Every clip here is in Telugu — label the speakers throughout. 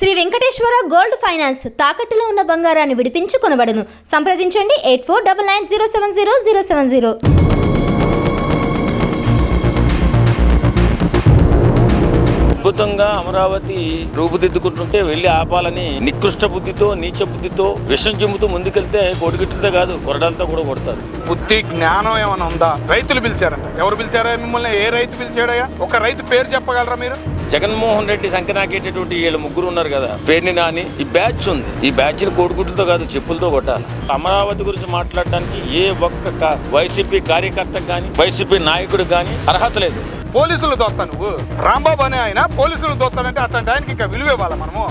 Speaker 1: శ్రీ వెంకటేశ్వర గోల్డ్ ఫైనాన్స్ తాకట్టులో ఉన్న బంగారాన్ని విడిపించి కొనబడును. సంప్రదించండి 8499070070.
Speaker 2: అద్భుతంగా అమరావతి రూపుదిద్దుకుంటుంటే వెళ్ళి ఆపాలని నికృష్ట బుద్ధితో నీచ బుద్ధితో విషం చెమ్ముతూ ముందుకెళ్తే కొడిగిట్లతో కాదు కొరడాలతో కూడా కొడతారు.
Speaker 3: బుద్ధి జ్ఞానం ఏమైనా ఉందా? రైతులు పిలిచారంట. ఎవరు పిలిచారా మిమ్మల్ని? ఏ రైతు పిలిచాడయ్యా? ఒక రైతు పేరు చెప్పగలరా మీరు?
Speaker 2: జగన్మోహన్ రెడ్డి సంకనాకేటటువంటి వీళ్ళు ముగ్గురు ఉన్నారు కదా, పేర్ని నాని ఈ బ్యాచ్ ఉంది. ఈ బ్యాచ్ ని కోడిగుడ్లతో కాదు చెప్పులతో కొట్టాలి. అమరావతి గురించి మాట్లాడడానికి ఏ ఒక్క వైసీపీ కార్యకర్తకు కానీ వైసీపీ నాయకుడికి కానీ అర్హత లేదు.
Speaker 3: పోలీసులు దోత్తా నువ్వు? రాంబాబు అనే ఆయన పోలీసులు దోత్తాడంటే అట్లాంటి ఆయనకి ఇంకా విలువ ఇవ్వాలా మనము?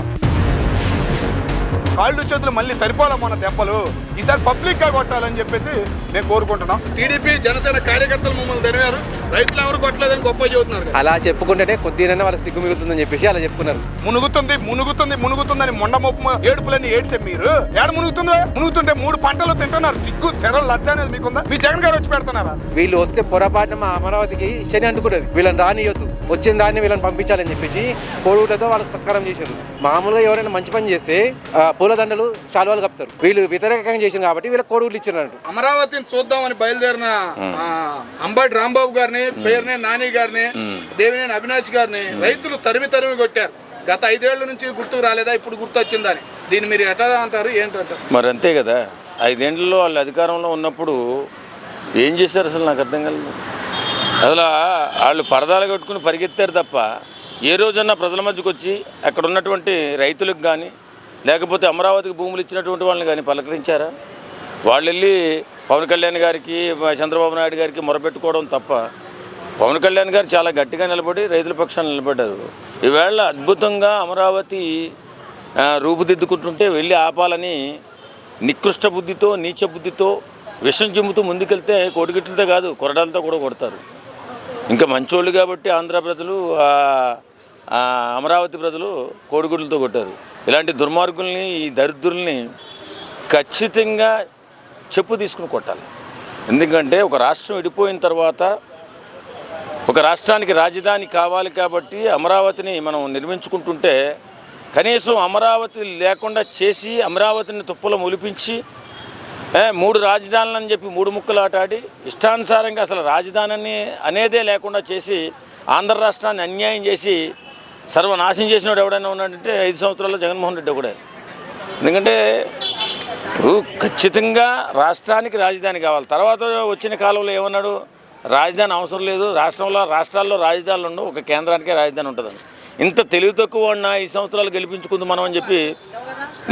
Speaker 3: కాళ్ళు చేతులు మళ్ళీ సరిపోలే మన దెబ్బలు. ఈసారి పబ్లిక్ గా కొట్టాలని చెప్పేసి నేను కోరుకుంటున్నాం. టీడీపీ జనసేన కార్యకర్తలు మమ్మల్ని తెలివారు, రైతులు ఎవరు కొట్టలేదని గొప్ప చెబుతున్నారు.
Speaker 4: అలా చెప్పుకుంటేనే కొద్దిగా వాళ్ళకి సిగ్గు మిగులుతుందని చెప్పేసి అలా చెప్పుకున్నారు.
Speaker 3: మునుగుతుందని మొండమొప్పు ఏడుపులని ఏడ్చే మీరు ఏడ మునుగుతుంటే 3 పంటలు తింటున్నారు. సిగ్గు శరం లజ్జ అనేది మీకుందా? మీ జగన్ గారు వచ్చి పెడుతున్నారా?
Speaker 4: వీళ్ళు వస్తే పొరపాటున మా అమరావతికి శని అంటుకుంటుంది. వీళ్ళని రానియొద్దు, వచ్చిన దాన్ని వీళ్ళని పంపించాలని చెప్పేసి కోడిగుడ్లతో వాళ్ళకి సత్కారం చేశారు. మామూలుగా ఎవరైనా మంచి పని చేస్తే పూలదండలు శాలువాలు కప్పుతారు. వీళ్ళు వ్యతిరేకంగా చేసింది కాబట్టి వీళ్ళకి కోడిగుడ్లు ఇచ్చినారు.
Speaker 3: అమరావతిని చూద్దామని బయలుదేరిన అంబటి రాంబాబు గారిని, పేరునే నాని గారిని, దేవినేని అవినాష్ గారిని రైతులు తరిమి కొట్టారు. గత 5 ఏళ్ల నుంచి గుర్తుకు రాలేదా? ఇప్పుడు గుర్తు వచ్చిందని దీన్ని మీరు ఎట్లా అంటారు? ఏంటంటారు?
Speaker 2: మరి అంతే కదా, 5 ఏళ్లలో వాళ్ళు అధికారంలో ఉన్నప్పుడు ఏం చేశారు అసలు నాకు అర్థం కాలేదు. అసలు వాళ్ళు పరదాలు కట్టుకుని పరిగెత్తారు తప్ప ఏ రోజన్నా ప్రజల మధ్యకు వచ్చి అక్కడ ఉన్నటువంటి రైతులకు కానీ లేకపోతే అమరావతికి భూములు ఇచ్చినటువంటి వాళ్ళని కానీ పలకరించారా? వాళ్ళు వెళ్ళి పవన్ కళ్యాణ్ గారికి, చంద్రబాబు నాయుడు గారికి మొరపెట్టుకోవడం తప్ప పవన్ కళ్యాణ్ గారు చాలా గట్టిగా నిలబడి రైతుల పక్షాన్ని నిలబడ్డారు. ఈవేళ అద్భుతంగా అమరావతి రూపుదిద్దుకుంటుంటే వెళ్ళి ఆపాలని నికృష్ట బుద్ధితో నీచ బుద్ధితో విషం చిమ్ముతూ ముందుకెళ్తే కోడిగిట్లతో కాదు కొరడాలతో కూడా కొడతారు. ఇంకా మంచోళ్ళు కాబట్టి ఆంధ్ర ప్రజలు, అమరావతి ప్రజలు కోడిగుడ్లతో కొట్టారు. ఇలాంటి దుర్మార్గుల్ని, ఈ దరిద్రుల్ని ఖచ్చితంగా చెప్పు తీసుకుని కొట్టాలి. ఎందుకంటే ఒక రాష్ట్రం విడిపోయిన తర్వాత ఒక రాష్ట్రానికి రాజధాని కావాలి కాబట్టి అమరావతిని మనం నిర్మించుకుంటుంటే కనీసం అమరావతి లేకుండా చేసి అమరావతిని తుప్పలో మొలిపించి 3 రాజధానులని చెప్పి 3 ముక్కలు ఆటాడి ఇష్టానుసారంగా అసలు రాజధాని అనేదే లేకుండా చేసి ఆంధ్ర రాష్ట్రాన్ని అన్యాయం చేసి సర్వనాశనం చేసినోడు ఎవడైనా ఉన్నాడంటే 5 సంవత్సరాల్లో జగన్మోహన్ రెడ్డి ఒకడే. ఎందుకంటే ఖచ్చితంగా రాష్ట్రానికి రాజధాని కావాలి. తర్వాత వచ్చిన కాలంలో ఏమన్నాడు? రాజధాని అవసరం లేదు, రాష్ట్రాల్లో రాజధానులు ఉండవు, ఒక కేంద్రానికే రాజధాని ఉంటుందని. ఇంత తెలివి తక్కువ ఉన్న 5 సంవత్సరాలు గెలిపించుకుంది మనం అని చెప్పి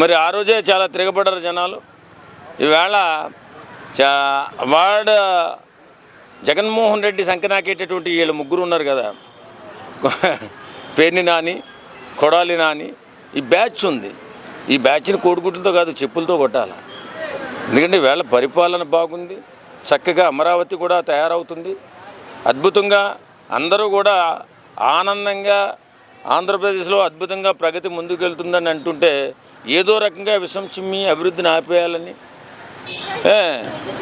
Speaker 2: మరి ఆ రోజే చాలా తిరగబడ్డారు జనాలు. ఈవేళ జగన్మోహన్ రెడ్డి సంకనాకేటటువంటి వీళ్ళు ముగ్గురు ఉన్నారు కదా, పేర్ని నాని, కొడాలి నాని ఈ బ్యాచ్ ఉంది. ఈ బ్యాచ్ని కోడిగుడ్లతో కాదు చెప్పులతో కొట్టాలి. ఎందుకంటే వీళ్ళ పరిపాలన బాగుంది, చక్కగా అమరావతి కూడా తయారవుతుంది. అద్భుతంగా అందరూ కూడా ఆనందంగా ఆంధ్రప్రదేశ్లో అద్భుతంగా ప్రగతి ముందుకెళ్తుందని అంటుంటే ఏదో రకంగా విషం చిమ్మి అభివృద్ధిని ఆపేయాలని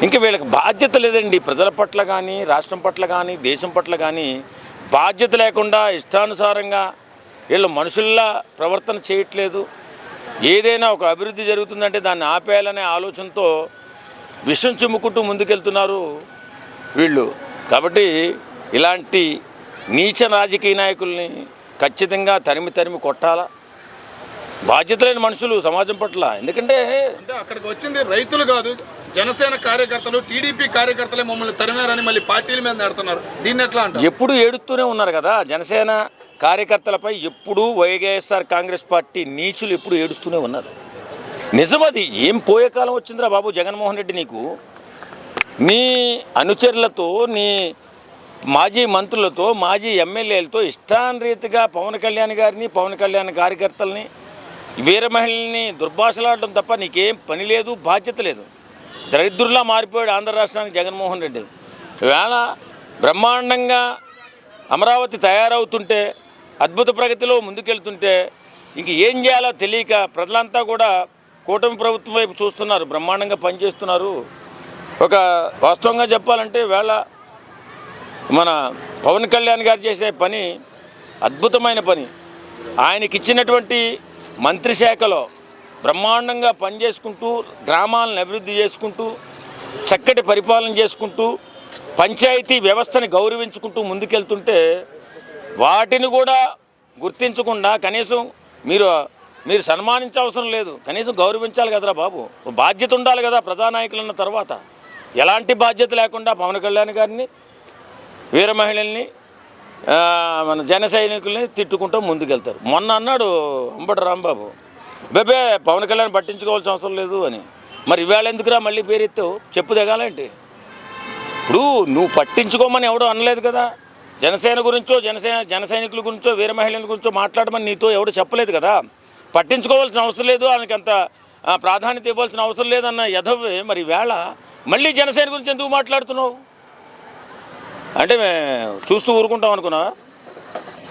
Speaker 2: ఇంకా వీళ్ళకి బాధ్యత లేదండి. ప్రజల పట్ల కానీ, రాష్ట్రం పట్ల కానీ, దేశం పట్ల కానీ బాధ్యత లేకుండా ఇష్టానుసారంగా వీళ్ళు మనుషుల్లా ప్రవర్తన చేయట్లేదు. ఏదైనా ఒక అభివృద్ధి జరుగుతుందంటే దాన్ని ఆపేయాలనే ఆలోచనతో విషం చిమ్ముకుంటూ ముందుకెళ్తున్నారు వీళ్ళు. కాబట్టి ఇలాంటి నీచ రాజకీయ నాయకుల్ని ఖచ్చితంగా తరిమి కొట్టాలా. బాధ్యత లేని మనుషులు సమాజం పట్ల. ఎందుకంటే
Speaker 3: అక్కడికి వచ్చింది రైతులు కాదు, జనసేన కార్యకర్తలు, టీడీపీ కార్యకర్తలే మమ్మల్ని తరిమారని మళ్ళీ పార్టీల మీద నడుతున్నారు. దీన్ని ఎట్లా అంటే
Speaker 2: ఎప్పుడు ఏడుస్తూనే ఉన్నారు కదా జనసేన కార్యకర్తలపై. ఎప్పుడు వైఎస్ఆర్ కాంగ్రెస్ పార్టీ నీచులు ఎప్పుడు ఏడుస్తూనే ఉన్నారు. నిజమది. ఏం పోయే కాలం వచ్చిందిరా బాబు జగన్మోహన్ రెడ్డి నీకు? నీ అనుచరులతో, నీ మాజీ మంత్రులతో, మాజీ ఎమ్మెల్యేలతో ఇష్టానురీతిగా పవన్ కళ్యాణ్ గారిని, పవన్ కళ్యాణ్ కార్యకర్తల్ని, వీర మహిళల్ని దుర్భాషలాడటం తప్ప నీకేం పని లేదు, బాధ్యత లేదు. దరిద్రుల్లా మారిపోయాడు ఆంధ్ర రాష్ట్రానికి జగన్మోహన్ రెడ్డి. వేళ బ్రహ్మాండంగా అమరావతి తయారవుతుంటే, అద్భుత ప్రగతిలో ముందుకెళ్తుంటే ఇంక ఏం చేయాలో తెలియక ప్రజలంతా కూడా కూటమి ప్రభుత్వం వైపు చూస్తున్నారు, బ్రహ్మాండంగా పనిచేస్తున్నారు. ఒక వాస్తవంగా చెప్పాలంటే వేళ మన పవన్ కళ్యాణ్ గారు చేసే పని అద్భుతమైన పని. ఆయనకి ఇచ్చినటువంటి మంత్రి శాఖలో బ్రహ్మాండంగా పనిచేసుకుంటూ గ్రామాలను అభివృద్ధి చేసుకుంటూ చక్కటి పరిపాలన చేసుకుంటూ పంచాయతీ వ్యవస్థని గౌరవించుకుంటూ ముందుకెళ్తుంటే వాటిని కూడా గుర్తించకుండా కనీసం మీరు సన్మానించే అవసరం లేదు, కనీసం గౌరవించాలి కదరా బాబు. బాధ్యత ఉండాలి కదా ప్రజానాయకులు అన్న తర్వాత. ఎలాంటి బాధ్యత లేకుండా పవన్ కళ్యాణ్ గారిని, వీర మహిళల్ని, మన జన సైనికుల్ని తిట్టుకుంటూ ముందుకెళ్తారు. మొన్న అన్నాడు అంబటి రాంబాబు, బేబే పవన్ కళ్యాణ్ పట్టించుకోవాల్సిన అవసరం లేదు అని. మరి ఇవాళ ఎందుకురా మళ్ళీ పేరెత్తావు? చెప్పు దిగాలంటే ఇప్పుడు నువ్వు పట్టించుకోమని ఎవడో అనలేదు కదా. జనసేన గురించో జన సైనికుల గురించో వీర మహిళల గురించో మాట్లాడమని నీతో ఎవడు చెప్పలేదు కదా. పట్టించుకోవాల్సిన అవసరం లేదు, ఆయనకంత ప్రాధాన్యత ఇవ్వాల్సిన అవసరం లేదన్న యధవే మరి వేళ మళ్ళీ జనసేన గురించి ఎందుకు మాట్లాడుతున్నావు అంటే చూస్తూ ఊరుకుంటాం అనుకున్నావా?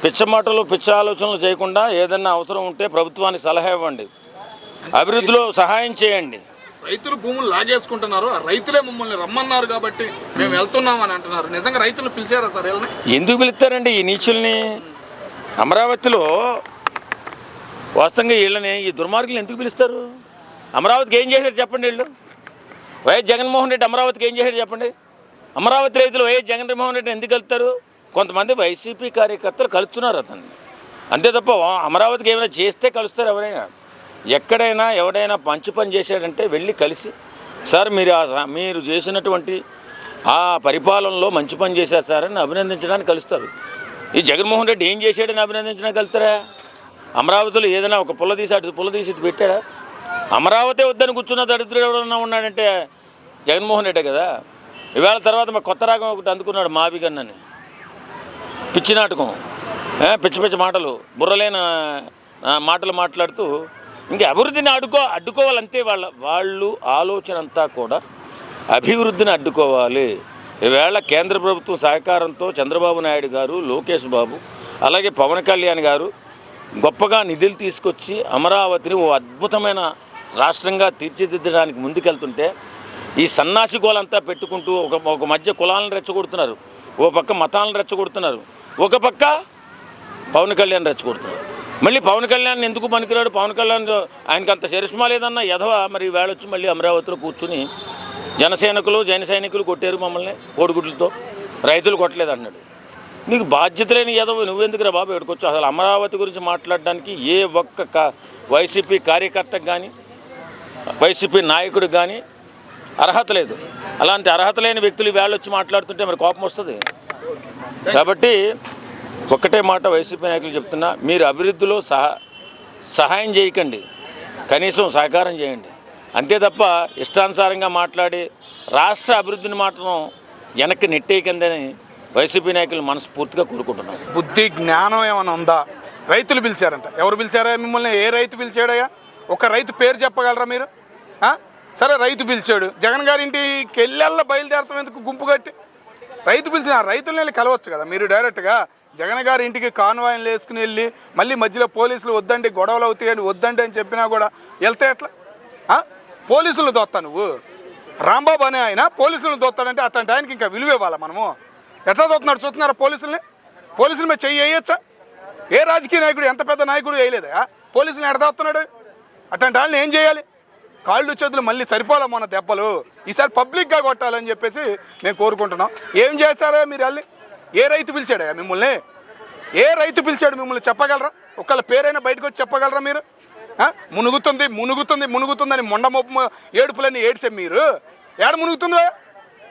Speaker 2: పిచ్చ మాటలు పిచ్చ ఆలోచనలు చేయకుండా ఏదన్నా అవసరం ఉంటే ప్రభుత్వానికి సలహా ఇవ్వండి, అభివృద్ధిలో సహాయం చేయండి.
Speaker 3: రైతులు భూములు లాగేసుకుంటున్నారు, ఆ రైతులే మమ్మల్ని రమ్మన్నారు కాబట్టి మేము వెళ్తున్నామని అంటున్నారు. నిజంగా రైతులు పిలిచారా సార్ వీళ్ళని?
Speaker 2: ఎందుకు పిలుస్తారండి ఈ నీచుల్ని? అమరావతిలో వాస్తవంగా వీళ్ళని, ఈ దుర్మార్గులు ఎందుకు పిలుస్తారు? అమరావతికి ఏం చేశారు చెప్పండి వీళ్ళు? వైఎస్ జగన్మోహన్ రెడ్డి అమరావతికి ఏం చేశారు చెప్పండి? అమరావతి రైతులు వైఎస్ జగన్మోహన్ రెడ్డి ఎందుకు కలుస్తారు? కొంతమంది వైసీపీ కార్యకర్తలు కలుస్తున్నారు అతన్ని, అంతే తప్ప అమరావతికి ఏమైనా చేస్తే కలుస్తారు ఎవరైనా. ఎక్కడైనా ఎవడైనా మంచి పని చేశాడంటే వెళ్ళి కలిసి, సార్ మీరు చేసినటువంటి ఆ పరిపాలనలో మంచి పని చేశారు సార్ అని అభినందించడానికి కలుస్తారు. ఈ జగన్మోహన్ రెడ్డి ఏం చేశాడని అభినందించడానికి కలుస్తారా? అమరావతిలో ఏదైనా ఒక పుల్ల తీసి ఇటు పెట్టాడా? అమరావతి వద్దని కూర్చున్న దరిద్రుడు ఎవడన్నా ఉన్నాడంటే జగన్మోహన్ రెడ్డే కదా. ఇవాళ తర్వాత మా కొత్త రాగం ఒకటి అందుకున్నాడు, మావిగన్నని. పిచ్చి నాటకం, పిచ్చి మాటలు, బుర్రలేని మాటలు మాట్లాడుతూ ఇంకా అభివృద్ధిని అడ్డుకోవాలంతే. వాళ్ళు ఆలోచన అంతా కూడా అభివృద్ధిని అడ్డుకోవాలి. ఈవేళ కేంద్ర ప్రభుత్వం సహకారంతో చంద్రబాబు నాయుడు గారు, లోకేష్ బాబు, అలాగే పవన్ కళ్యాణ్ గారు గొప్పగా నిధులు తీసుకొచ్చి అమరావతిని ఓ అద్భుతమైన రాష్ట్రంగా తీర్చిదిద్దడానికి ముందుకెళ్తుంటే ఈ సన్నాసి గోలంతా పెట్టుకుంటూ ఒక మధ్య కులాలను రెచ్చగొడుతున్నారు, ఓ పక్క మతాలను రెచ్చగొడుతున్నారు, ఒక పక్క పవన్ కళ్యాణ్ రెచ్చగొడుతున్నారు. మళ్ళీ పవన్ కళ్యాణ్ ఎందుకు పనికిరాడు? పవన్ కళ్యాణ్ ఆయనకి అంత చరిష్మా లేదన్న యధవ మరి వేళొచ్చి మళ్ళీ అమరావతిలో కూర్చుని జన సైనికులు కొట్టారు మమ్మల్ని కోడిగుడ్లతో, రైతులు కొట్టలేదు అన్నాడు. నీకు బాధ్యత లేని యధవ నువ్వెందుకురా బాబు ఎక్కడికొచ్చు? అసలు అమరావతి గురించి మాట్లాడడానికి ఏ ఒక్క వైసీపీ కార్యకర్తకు కానీ వైసీపీ నాయకుడికి కానీ అర్హత లేదు. అలాంటి అర్హత లేని వ్యక్తులు వేళొచ్చి మాట్లాడుతుంటే మరి కోపం వస్తుంది. కాబట్టి ఒక్కటే మాట వైసీపీ నాయకులు చెప్తున్నా, మీరు అభివృద్ధిలో సహాయం చేయకండి, కనీసం సహకారం చేయండి. అంతే తప్ప ఇష్టానుసారంగా మాట్లాడి రాష్ట్ర అభివృద్ధిని మాత్రం వెనక్కి నెట్టేయకందని వైసీపీ నాయకులు మనస్ఫూర్తిగా కోరుకుంటున్నాం.
Speaker 3: బుద్ధి జ్ఞానం ఏమైనా ఉందా? రైతులు పిలిచారంట. ఎవరు పిలిచారా మిమ్మల్ని? ఏ రైతు పిలిచాడయ్యా? ఒక రైతు పేరు చెప్పగలరా మీరు? సరే రైతు పిలిచాడు, జగన్ గారి ఇంటికి వెళ్ళాల బయలుదేరతాం ఎందుకు గుంపు కట్టి? రైతు పిలిచిన రైతులని వెళ్ళి కలవచ్చు కదా మీరు డైరెక్ట్గా. జగన్ గారి ఇంటికి కాన్వాయిలు వేసుకుని వెళ్ళి మళ్ళీ మధ్యలో పోలీసులు వద్దండి గొడవలు అవుతాయని వద్దండి అని చెప్పినా కూడా వెళ్తే ఎట్లా? పోలీసులు దోత్తా నువ్వు? రాంబాబు అనే ఆయన పోలీసులను దోత్తాడంటే అట్లాంటి ఆయనకి ఇంకా విలువ ఇవ్వాలా మనము? ఎట్లా దోతున్నాడు చూస్తున్నారా పోలీసుల్ని? పోలీసుల మీద చెయ్యి వేయచ్చా? ఏ రాజకీయ నాయకుడు, ఎంత పెద్ద నాయకుడు వేయలేదా? పోలీసులను ఎట్లా దోస్తున్నాడు? అట్లాంటి వాళ్ళని ఏం చేయాలి? కాళ్ళు చేతులు మళ్ళీ సరిపోలే మన దెబ్బలు, ఈసారి పబ్లిక్గా కొట్టాలని చెప్పేసి నేను కోరుకుంటున్నాం. ఏం చేశారా మీరు వెళ్ళి? ఏ రైతు పిలిచాడా మిమ్మల్ని? ఏ రైతు పిలిచాడు మిమ్మల్ని చెప్పగలరా? ఒకళ్ళ పేరైనా బయటకు వచ్చి చెప్పగలరా మీరు? మునుగుతుందని మొండ మొప్పు ఏడుపులని ఏడ్చే మీరు ఏడ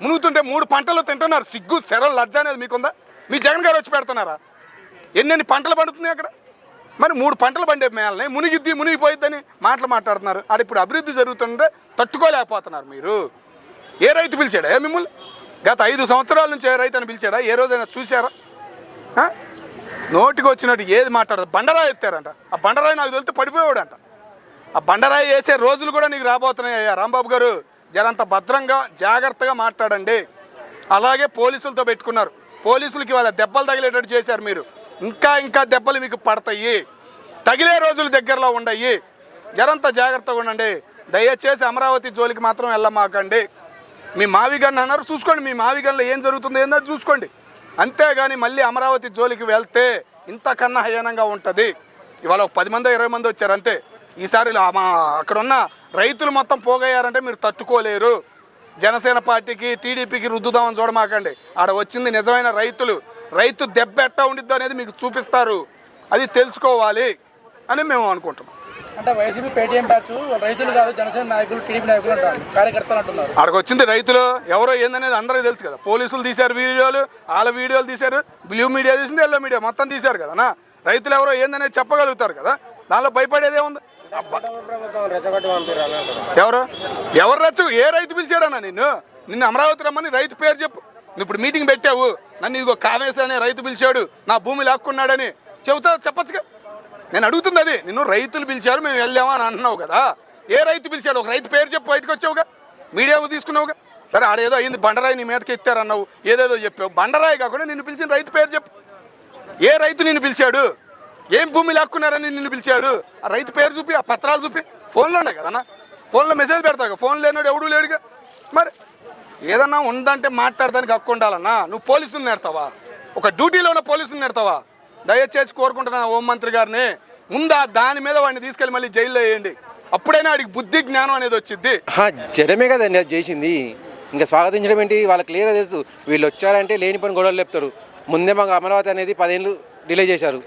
Speaker 3: మునుగుతుంటే 3 పంటలు తింటున్నారు. సిగ్గు శరం లజ్జ అనేది మీకుందా? మీ జగన్ గారు వచ్చి పెడుతున్నారా? ఎన్నెన్ని పంటలు పండుతున్నాయి అక్కడ? మరి 3 పంటలు పండే మేళని మునిగిపోయిద్దని మాట్లాడుతున్నారు. ఆడ ఇప్పుడు అభివృద్ధి జరుగుతుంటే తట్టుకోలేకపోతున్నారు మీరు. ఏ రైతు పిలిచాడా మిమ్మల్ని? గత 5 సంవత్సరాల నుంచి ఏ రైతు అని పిలిచాడా? ఏ రోజైనా చూసారా? నోటికి వచ్చినట్టు ఏది మాట్లాడదు. బండరాయి ఎత్తారంట. ఆ బండరాయి నాకు తెలిస్తే పడిపోయాడంట. ఆ బండరాయి వేసే రోజులు కూడా నీకు రాబోతున్నాయి అయ్యా రాంబాబు గారు. జరంత భద్రంగా జాగ్రత్తగా మాట్లాడండి. అలాగే పోలీసులతో పెట్టుకున్నారు, పోలీసులకి వాళ్ళ దెబ్బలు తగిలేటట్టు చేశారు మీరు. ఇంకా దెబ్బలు మీకు పడతాయి, తగిలే రోజులు దగ్గరలో ఉండయి. జరంత జాగ్రత్తగా ఉండండి. దయచేసి అమరావతి జోలికి మాత్రం వెళ్ళమాకండి. మీ మావిగన్ అన్నారు, చూసుకోండి. మీ మావిగన్లో ఏం జరుగుతుందో ఏందో చూసుకోండి. అంతేగాని మళ్ళీ అమరావతి జోలికి వెళ్తే ఇంతకన్నా హీనంగా ఉంటుంది. ఇవాళ ఒక 10 మంది 20 మంది వచ్చారు అంతే. ఈసారి మా అక్కడ ఉన్న రైతులు మొత్తం పోగయ్యారంటే మీరు తట్టుకోలేరు. జనసేన పార్టీకి టీడీపీకి రుద్దుదామని చూడమాకండి. ఆడ వచ్చింది నిజమైన రైతులు. రైతు దెబ్బ ఎట్టా ఉండిద్దో అనేది మీకు చూపిస్తారు. అది తెలుసుకోవాలి అని మేము అనుకుంటున్నాం.
Speaker 5: అంటే వైసీపీ పేటీఎం బ్యాచ్ రైతులు కాదు, జనసేన నాయకులు టీడీపీ నాయకులు అంటారు, కార్యకర్తలు అంటున్నారు.
Speaker 3: అక్కడికి వచ్చింది రైతులు ఎవరో ఏందనేది అందరికీ తెలుసు కదా. పోలీసులు తీశారు వీడియోలు, వాళ్ళ వీడియోలు తీశారు, బ్లూ మీడియా తీసింది, ఎల్లో మీడియా మొత్తం తీశారు కదా. రైతులు ఎవరో ఏందనేది చెప్పగలుగుతారు కదా. దానిలో భయపడేదే ఉంది. ఎవరు రచ్చు? ఏ రైతు పిలిచాడన్నా నిన్ను అమరావతి రమ్మని రైతు పేరు చెప్పు. నువ్వు ఇప్పుడు మీటింగ్ పెట్టావు, నన్ను ఇదిగో కావేశ అనే రైతు పిలిచాడు, నా భూమి లాక్కున్నాడని చెప్పచ్చుగా. నేను అడుగుతుంది అది. నిన్ను రైతులు పిలిచారు, మేము వెళ్ళామా అని అంటున్నావు కదా. ఏ రైతు పిలిచాడు? ఒక రైతు పేరు చెప్పు. బయటకు వచ్చావుగా, మీడియాకు తీసుకున్నావుగా. సరే ఆడేదో అయింది, బండరాయి నీ మీదకి ఎత్తారన్నావు, ఏదేదో చెప్పావు. బండరాయి కాకుండా నిన్ను పిలిచిన రైతు పేరు చెప్పు. ఏ రైతు నిన్ను పిలిచాడు? ఏం భూమి లాక్కున్నారని నిన్ను పిలిచాడు? ఆ రైతు పేరు చూపి, ఆ పత్రాలు చూపి. ఫోన్లో ఉన్నాయి కదన్నా, ఫోన్లో మెసేజ్ పెడతావు. ఫోన్ లేనాడు ఎవడూ లేడుగా. మరి ఏదన్నా ఉందంటే మాట్లాడడానికి హక్కు ఉండాలన్నా. నువ్వు పోలీసులు నేర్తావా? ఒక డ్యూటీలో ఉన్న పోలీసులు నేర్తావా? దయచేసి కోరుకుంటున్నా హోంమంత్రి గారిని, ముందా దాని మీద వాడిని తీసుకెళ్ళి మళ్ళీ జైల్లో వేయండి. అప్పుడైనా వాడికి బుద్ధి జ్ఞానం అనేది వచ్చింది.
Speaker 4: జనమే కదండి అది చేసింది. ఇంకా స్వాగతించడం ఏంటి? వాళ్ళకి క్లియర్గా తెలుసు వీళ్ళు వచ్చారంటే లేని పని గొడవలు లేపుతారు. ముందే మాకు అమరావతి అనేది 10 ఏళ్ళు డిలే చేశారు,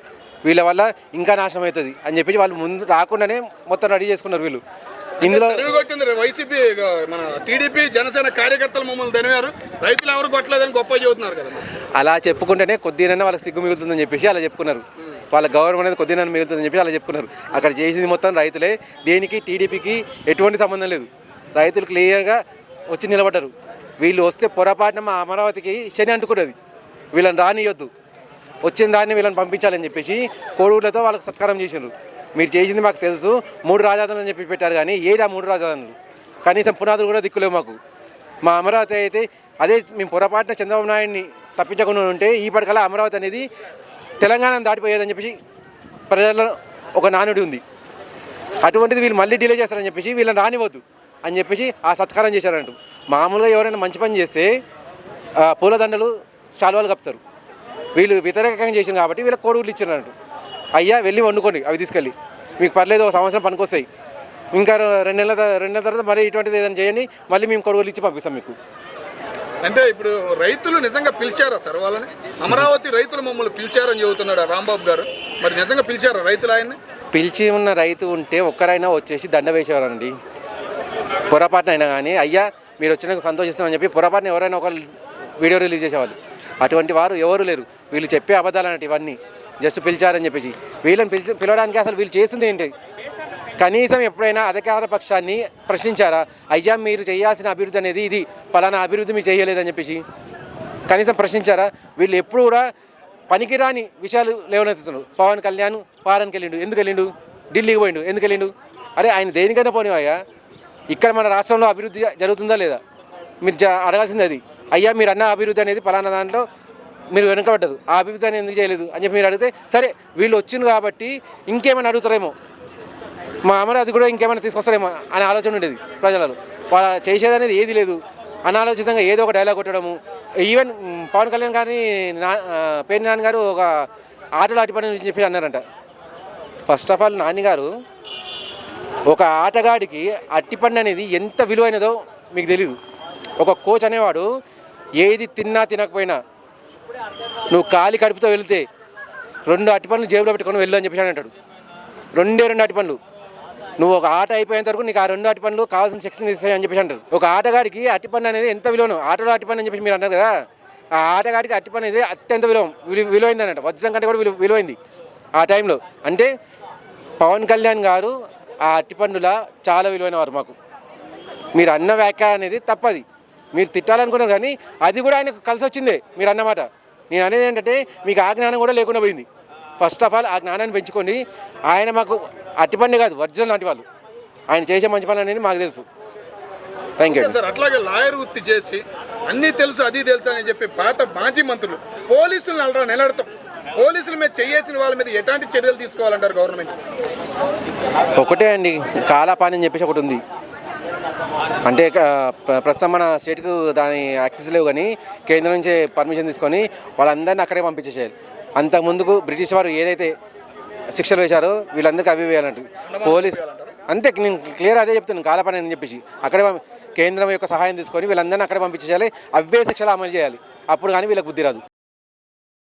Speaker 4: వీళ్ళ వల్ల ఇంకా నాశనం అవుతుంది అని చెప్పి వాళ్ళు ముందు రాకుండానే మొత్తం రెడీ చేసుకున్నారు. వీళ్ళు ఇందులో
Speaker 3: కొట్టింది వైసీపీ, మన టీడీపీ జనసేన కార్యకర్తలు మమ్మల్ని దనివారు, రైతులు ఎవరు కొట్టలేదని గొప్ప చెబుతున్నారు కదా.
Speaker 4: అలా చెప్పుకుంటేనే కొద్దిగా వాళ్ళకి సిగ్గు మిగులుతుందని చెప్పేసి అలా చెప్పుకున్నారు. వాళ్ళ గౌరవం అనేది కొద్దిగా మిగులుతుందని చెప్పి అలా చెప్పుకున్నారు. అక్కడ చేసింది మొత్తం రైతులే. దేనికి టీడీపీకి ఎటువంటి సంబంధం లేదు. రైతులు క్లియర్గా వచ్చి నిలబడ్డారు. వీళ్ళు వస్తే పొరపాటున మా అమరావతికి శని అంటుకున్నది. వీళ్ళని రానియొద్దు, వచ్చిన దాన్ని వీళ్ళని పంపించాలని చెప్పేసి కోడుగులతో వాళ్ళకి సత్కారం చేసినారు. మీరు చేసింది మాకు తెలుసు, 3 రాజధానులు అని చెప్పి పెట్టారు, కానీ ఏది ఆ 3 రాజధానులు? కనీసం పునాదులు కూడా దిక్కులేవు మాకు. మా అమరావతి అయితే అదే మేము పొరపాటున చంద్రబాబు నాయుడిని తప్పించకుండా ఉంటే ఈపటికల్లా అమరావతి అనేది తెలంగాణను దాటిపోయేదని చెప్పేసి ప్రజల్లో ఒక నానుడి ఉంది. అటువంటిది వీళ్ళు మళ్ళీ డిలే చేస్తారని చెప్పేసి వీళ్ళని రానివ్వద్దు అని చెప్పేసి ఆ సత్కారం చేశారంటూ. మామూలుగా ఎవరైనా మంచి పని చేస్తే పూలదండలు శాలువాలు కప్పుతారు. వీళ్ళు వ్యతిరేకంగా చేసింది కాబట్టి వీళ్ళకి కోడుగులు ఇచ్చినారంటూ. అయ్యా వెళ్ళి వండుకోండి, అవి తీసుకెళ్ళి మీకు పర్లేదు, 1 సంవత్సరం పనికొస్తాయి. ఇంకా 2 నెలల తర్వాత మళ్ళీ ఇటువంటిది ఏదైనా చేయండి, మళ్ళీ మేము కొడుగులు ఇచ్చి పంపిస్తాం మీకు.
Speaker 3: అంటే ఇప్పుడు రైతులు నిజంగా పిలిచారా సార్ వాళ్ళని? అమరావతి రైతులు మమ్మల్ని పిలిచారని చెబుతున్నాడు రాంబాబు గారు. మరి నిజంగా పిలిచారా రైతులు ఆయన్ని?
Speaker 4: పిలిచి ఉన్న రైతు ఉంటే ఒక్కరైనా వచ్చేసి దండ వేసేవారండి. పొరపాటున అయినా కానీ అయ్యా మీరు వచ్చినాక సంతోషిస్తామని చెప్పి పొరపాటున ఎవరైనా ఒక వీడియో రిలీజ్ చేసేవాళ్ళు. అటువంటి వారు ఎవరు లేరు. వీళ్ళు చెప్పే అబద్ధాలు అన్నట్టు ఇవన్నీ జస్ట్ పిలిచారని చెప్పేసి. వీళ్ళని పిలవడానికి అసలు వీళ్ళు చేసింది ఏంటి? కనీసం ఎప్పుడైనా అధికార పక్షాన్ని ప్రశ్నించారా? అయ్యా మీరు చేయాల్సిన అభివృద్ధి అనేది ఇది, పలానా అభివృద్ధి మీరు చేయలేదని చెప్పేసి కనీసం ప్రశ్నించారా? వీళ్ళు ఎప్పుడు కూడా పనికిరాని విషయాలు లేవనెత్తుతున్నారు. పవన్ కళ్యాణ్ ఫారెన్కి వెళ్ళిండు, ఎందుకు వెళ్ళిండు? ఢిల్లీకి పోయిండు, ఎందుకు వెళ్ళిండు? అరే ఆయన దేనికైనా పోనివయ్యా, ఇక్కడ మన రాష్ట్రంలో అభివృద్ధి జరుగుతుందా లేదా మీరు అడగాల్సింది అది. అయ్యా మీరు అన్న అభివృద్ధి అనేది పలానా దాంట్లో మీరు వెనుకబడ్డరు, ఆ అభివృద్ధి అనేది ఎందుకు చేయలేదు అని చెప్పి మీరు అడిగితే సరే వీళ్ళు వచ్చింది కాబట్టి ఇంకేమైనా అడుగుతారేమో, మా అమరావతి కూడా ఇంకేమైనా తీసుకొస్తారేమో అనే ఆలోచన ఉండేది ప్రజలలో. వాళ్ళ చేసేది అనేది ఏది లేదు, అనాలోచితంగా ఏదో ఒక డైలాగ్ కొట్టడము. ఈవెన్ పవన్ కళ్యాణ్ గారిని పేరు నాని గారు ఒక ఆటలు ఆటిపడి నుంచి చెప్పి అన్నారంట. ఫస్ట్ ఆఫ్ ఆల్ నాని గారు ఒక ఆటగాడికి అట్టిపండు అనేది ఎంత విలువైనదో మీకు తెలీదు. ఒక కోచ్ అనేవాడు ఏది తిన్నా తినకపోయినా నువ్వు ఖాళీ కడుపుతో వెళితే 2 అట్టిపండ్లు జేబులో పెట్టుకొని వెళ్ళు అని చెప్పేసి అంటాడు. 2 అట్టిపండ్లు నువ్వు ఒక ఆట అయిపోయేంత వరకు నీకు ఆ 2 అట్టిపండ్లు కావాల్సిన శక్తిని ఇస్తాయి అని చెప్పేసి అంటారు. ఒక ఆటగాడికి అట్టిపండు అనేది ఎంత విలువను, ఆటలో అట్టిపండు అని చెప్పేసి మీరు అంటారు కదా, ఆ ఆటగాడికి అట్టిపండు అనేది అత్యంత విలువైంది అన్నట్టు. వజ్రం కంటే కూడా విలువైంది ఆ టైంలో. అంటే పవన్ కళ్యాణ్ గారు ఆ అట్టిపండులా చాలా విలువైన వారు మాకు. మీరు అన్న వ్యాఖ్య అనేది తప్పది, మీరు తిట్టాలనుకున్నారు కానీ అది కూడా ఆయనకు కలిసి వచ్చిందే మీరు అన్నమాట. నేను అనేది ఏంటంటే మీకు ఆ జ్ఞానం కూడా లేకుండా పోయింది. ఫస్ట్ ఆఫ్ ఆల్ ఆ జ్ఞానాన్ని పెంచుకొని ఆయన మాకు అట్టిపండి కాదు వజ్రం లాంటి వాళ్ళు. ఆయన చేసే మంచి పని అనేది మాకు తెలుసు. Thank you
Speaker 3: sir. అట్లాగే లాయర్ వృత్తి చేసి అన్నీ తెలుసు అది తెలుసు అని చెప్పి పాత మాజీ మంత్రులు పోలీసులు నిలడతాం, పోలీసుల మీద చేయాల్సిన వాళ్ళ మీద ఎలాంటి చర్యలు తీసుకోవాలంటారు గవర్నమెంట్?
Speaker 4: ఒకటే అండి, కాలాపాని అని చెప్పేసి ఒకటి ఉంది. అంటే ప్రస్తుతం మన స్టేట్కు దాని యాక్సెస్ లేవు, కానీ కేంద్రం నుంచి పర్మిషన్ తీసుకొని వాళ్ళందరినీ అక్కడే పంపించేసేయాలి. అంతకుముందుకు బ్రిటిష్ వారు ఏదైతే శిక్షలు వేశారో వీళ్ళందరికీ అవి వేయాలంట పోలీస్ అంతే. నేను క్లియర్ అదే చెప్తున్నాను, కాలపని అని చెప్పేసి అక్కడే కేంద్రం యొక్క సహాయం తీసుకొని వీళ్ళందరినీ అక్కడే పంపించేయాలి, అవే శిక్షలు అమలు చేయాలి. అప్పుడు కానీ వీళ్ళకి బుద్ధి రాదు.